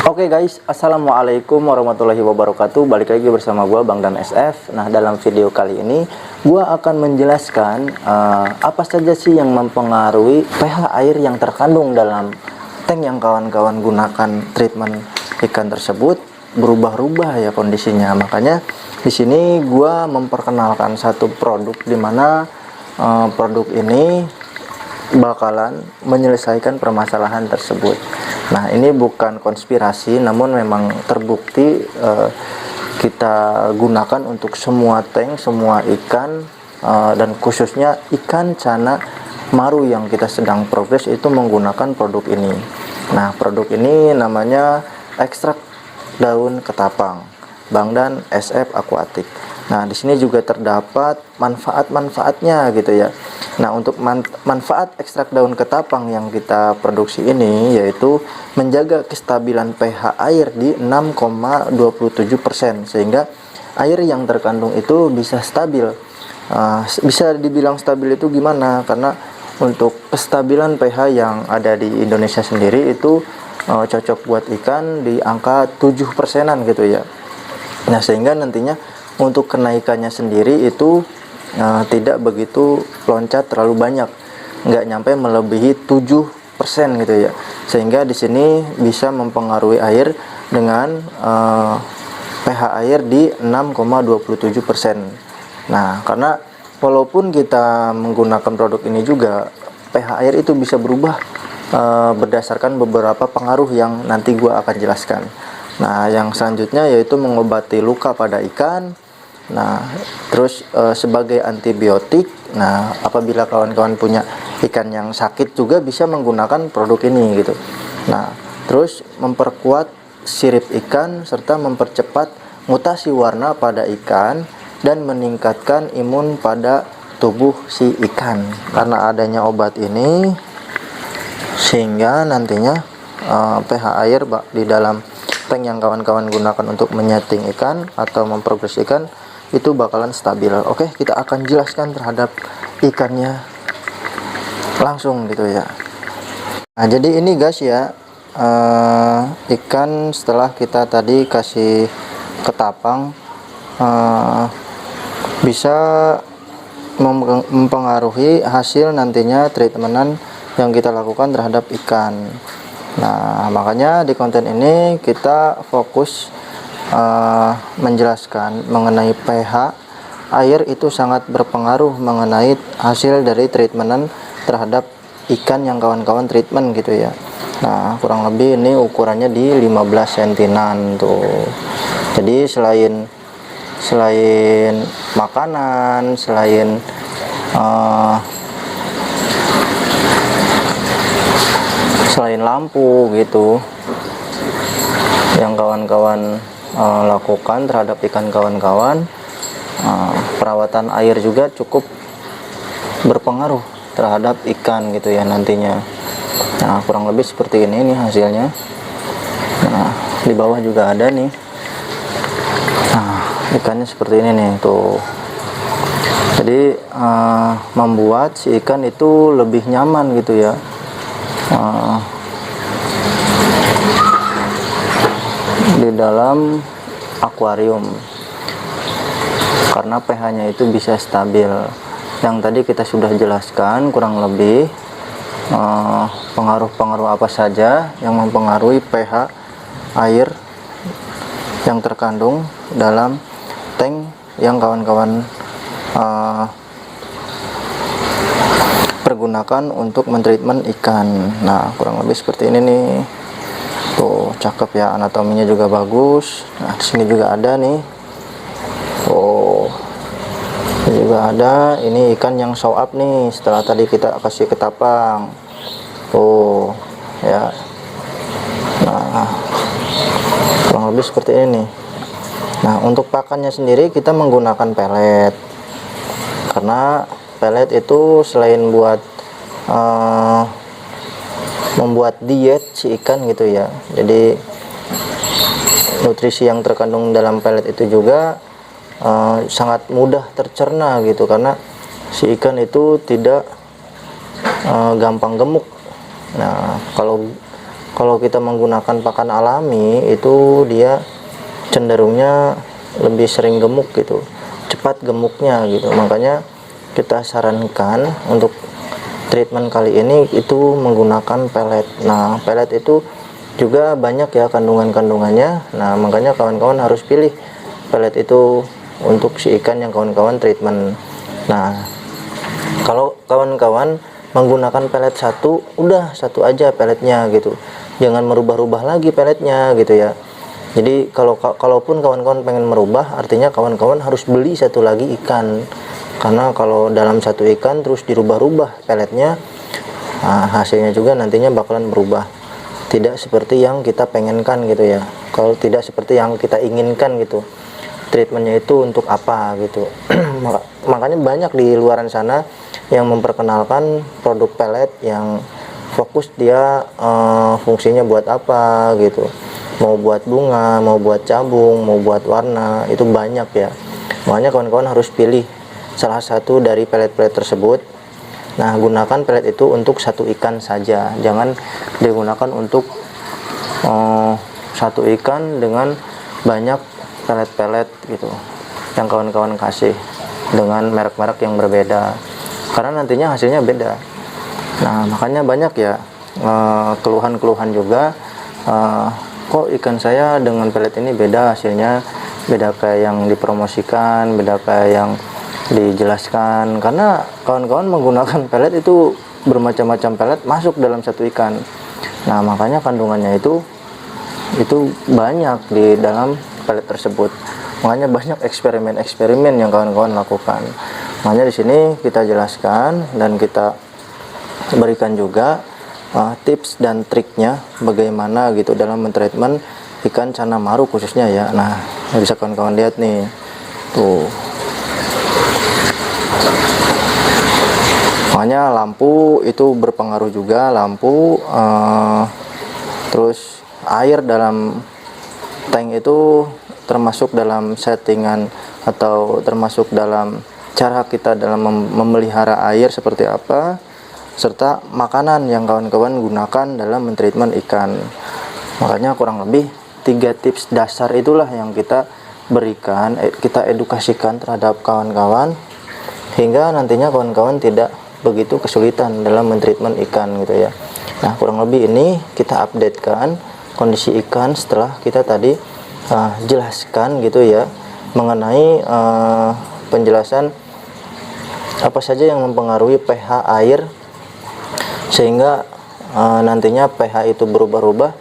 Oke guys, assalamualaikum warahmatullahi wabarakatuh. Balik lagi bersama gue Bang Dan SF. Nah, dalam video kali ini gue akan menjelaskan apa saja sih yang mempengaruhi pH air yang terkandung dalam tank yang kawan-kawan gunakan treatment ikan tersebut berubah-ubah ya kondisinya. Makanya di sini gue memperkenalkan satu produk di mana produk ini bakalan menyelesaikan permasalahan tersebut. Nah, ini bukan konspirasi, namun memang terbukti kita gunakan untuk semua tank, semua ikan, dan khususnya ikan cana maru yang kita sedang progres itu menggunakan produk ini. Nah, produk ini namanya ekstrak daun ketapang, Bang Dan SF Aquatic. Nah, di sini juga terdapat manfaat-manfaatnya gitu ya. Nah, untuk manfaat ekstrak daun ketapang yang kita produksi ini yaitu menjaga kestabilan pH air di 6,27% sehingga air yang terkandung itu bisa stabil. Bisa dibilang stabil itu gimana? Karena untuk kestabilan pH yang ada di Indonesia sendiri itu cocok buat ikan di angka 7%-an gitu ya. Nah, sehingga nantinya untuk kenaikannya sendiri itu tidak begitu loncat terlalu banyak, nggak nyampe melebihi 7% gitu ya, sehingga di sini bisa mempengaruhi air dengan pH air di 6,27%. Nah, karena walaupun kita menggunakan produk ini juga pH air itu bisa berubah berdasarkan beberapa pengaruh yang nanti gua akan jelaskan. Nah, yang selanjutnya yaitu mengobati luka pada ikan. Nah, terus sebagai antibiotik. Nah, apabila kawan-kawan punya ikan yang sakit juga bisa menggunakan produk ini gitu. Nah, terus memperkuat sirip ikan serta mempercepat mutasi warna pada ikan dan meningkatkan imun pada tubuh si ikan. Karena adanya obat ini sehingga nantinya pH air di dalam tank yang kawan-kawan gunakan untuk menyeting ikan atau memprogres ikan itu bakalan stabil. Oke, kita akan jelaskan terhadap ikannya langsung gitu ya. Nah, jadi ini guys ya, ikan setelah kita tadi kasih ketapang bisa mempengaruhi hasil nantinya treatmentan yang kita lakukan terhadap ikan. Nah, makanya di konten ini kita fokus menjelaskan mengenai pH air itu sangat berpengaruh mengenai hasil dari treatmentan terhadap ikan yang kawan-kawan treatment gitu ya. Nah, kurang lebih ini ukurannya di 15 cm tuh. Jadi selain makanan, selain lampu gitu yang kawan-kawan lakukan terhadap ikan kawan-kawan, perawatan air juga cukup berpengaruh terhadap ikan gitu ya nantinya. Nah, kurang lebih seperti ini nih hasilnya. Nah, di bawah juga ada nih. Nah, ikannya seperti ini nih tuh. Jadi membuat si ikan itu lebih nyaman gitu ya. Di dalam akuarium karena pH-nya itu bisa stabil. Yang tadi kita sudah jelaskan kurang lebih pengaruh-pengaruh apa saja yang mempengaruhi pH air yang terkandung dalam tank yang kawan-kawan pergunakan untuk mentreatment ikan. Nah, kurang lebih seperti ini nih. Tuh, cakep ya, anatominya juga bagus. Nah, di sini juga ada nih. Oh, ini juga ada. Ini ikan yang show up nih setelah tadi kita kasih ketapang. Oh, ya. Nah, kurang lebih seperti ini. Nah, untuk pakannya sendiri kita menggunakan pelet. Karena pelet itu selain buat membuat diet si ikan gitu ya, jadi nutrisi yang terkandung dalam pelet itu juga sangat mudah tercerna gitu, karena si ikan itu tidak gampang gemuk. Nah, kalau Kalau kita menggunakan pakan alami itu dia cenderungnya lebih sering gemuk gitu, cepat gemuknya gitu. Makanya kita sarankan untuk treatment kali ini itu menggunakan pelet. Nah, pelet itu juga banyak ya kandungannya. Nah, makanya kawan-kawan harus pilih pelet itu untuk si ikan yang kawan-kawan treatment. Nah, kalau kawan-kawan menggunakan pelet satu, udah satu aja peletnya gitu, jangan merubah-rubah lagi peletnya gitu ya. Jadi kalaupun kawan-kawan pengen merubah, artinya kawan-kawan harus beli satu lagi ikan, karena kalau dalam satu ikan terus dirubah-rubah peletnya, nah, hasilnya juga nantinya bakalan berubah, tidak seperti yang kita pengenkan gitu ya. Kalau tidak seperti yang kita inginkan gitu, treatmentnya itu untuk apa gitu. Makanya banyak di luaran sana yang memperkenalkan produk pelet yang fokus dia fungsinya buat apa gitu, mau buat bunga, mau buat cabung, mau buat warna, itu banyak ya. Makanya kawan-kawan harus pilih salah satu dari pelet-pelet tersebut. Nah, gunakan pelet itu untuk satu ikan saja, jangan digunakan untuk satu ikan dengan banyak pelet-pelet gitu yang kawan-kawan kasih dengan merek-merek yang berbeda, karena nantinya hasilnya beda. Nah, makanya banyak ya keluhan-keluhan juga, kok ikan saya dengan pelet ini beda hasilnya, beda kayak yang dipromosikan, beda kayak yang dijelaskan, karena kawan-kawan menggunakan pelet itu bermacam-macam pelet masuk dalam satu ikan. Nah, makanya kandungannya itu banyak di dalam pelet tersebut. Makanya banyak eksperimen-eksperimen yang kawan-kawan lakukan. Makanya di sini kita jelaskan dan kita berikan juga tips dan triknya bagaimana gitu dalam mentreatment ikan cana maru khususnya ya. Nah, bisa kawan-kawan lihat nih, tuh. Makanya lampu itu berpengaruh juga, lampu, terus air dalam tank itu termasuk dalam settingan atau termasuk dalam cara kita dalam memelihara air seperti apa, serta makanan yang kawan-kawan gunakan dalam mentreatment ikan. Makanya kurang lebih 3 tips dasar itulah yang kita berikan, kita edukasikan terhadap kawan-kawan, hingga nantinya kawan-kawan tidak begitu kesulitan dalam mentreatment ikan gitu ya. Nah, kurang lebih ini kita updatekan kondisi ikan setelah kita tadi jelaskan gitu ya, mengenai penjelasan apa saja yang mempengaruhi pH air sehingga nantinya pH itu berubah-ubah,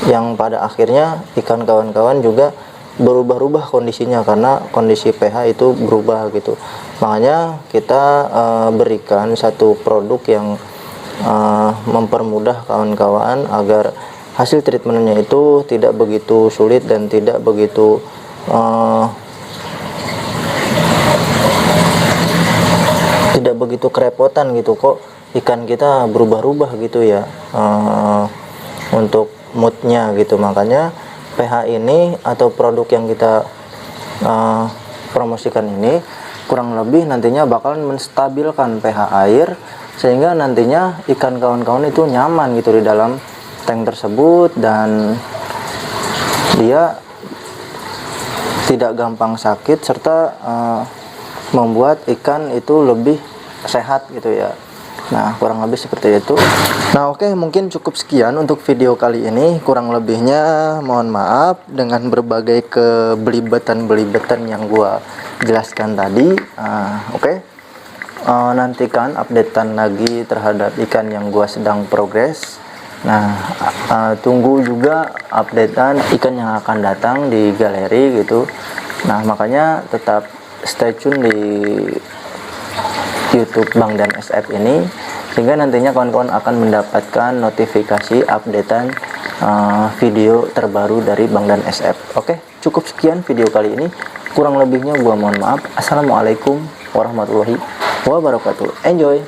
yang pada akhirnya ikan kawan-kawan juga berubah-ubah kondisinya karena kondisi pH itu berubah gitu. Makanya kita berikan satu produk yang mempermudah kawan-kawan agar hasil treatmentnya itu tidak begitu sulit dan tidak begitu kerepotan gitu, kok ikan kita berubah-ubah gitu ya untuk moodnya gitu. Makanya pH ini atau produk yang kita promosikan ini kurang lebih nantinya bakalan menstabilkan pH air, sehingga nantinya ikan kawan-kawan itu nyaman gitu di dalam tank tersebut, dan dia tidak gampang sakit, serta membuat ikan itu lebih sehat gitu ya. Nah, kurang lebih seperti itu. Nah, oke, mungkin cukup sekian untuk video kali ini. Kurang lebihnya mohon maaf dengan berbagai kebelibetan yang gua jelaskan tadi. Oke. Nantikan updatean lagi terhadap ikan yang gua sedang progres. Nah, tunggu juga updatean ikan yang akan datang di galeri gitu. Nah, makanya tetap stay tune di YouTube Bang Dan SF ini, sehingga nantinya kawan-kawan akan mendapatkan notifikasi updatean video terbaru dari Bang Dan SF. Oke, cukup sekian video kali ini. Kurang lebihnya gua mohon maaf. Assalamualaikum warahmatullahi wabarakatuh. Enjoy.